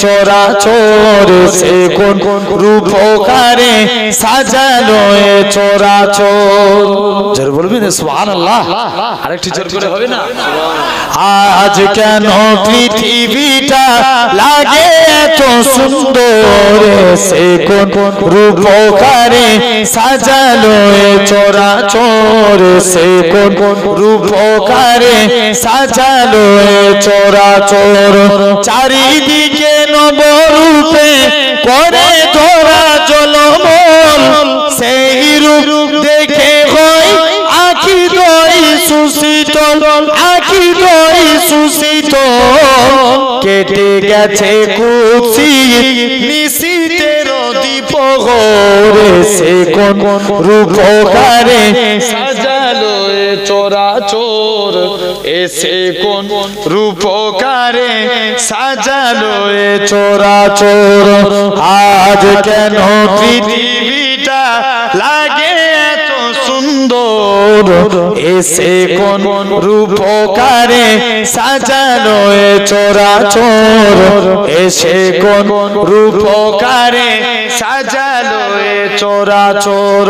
চরাচর সে কোন রূপকারে সাজালো এ চরাচর। জোরে বলবেন সুবহানাল্লাহ। আরেকটু জোর করে হবে না? আজ কেন পৃথিবীটা লাগে এত সুন্দর সে কোন রূপকারে সাজালো এ চরাচর সে কোন রূপকারে সাজালো এ চরাচর। চারিদিকে নবরূপে করে ধরা জলমল সেই রূপ দেখে হয় আখি দই সুশীতল আখি দই সুশীতল। কেটে গেছে কুৎসিত নিশীথের দীপঘরে সে কোন রূপকারে সাজালো এ চরাচর এসে কোন রূপকারে সাজালো এ চরাচর। আজ কেন পৃথিবীটা লাগে এত সুন্দর এসে কোন রূপকারে সাজালো এ চরাচর এসে কোন রূপকারে সাজালো এ চরাচর।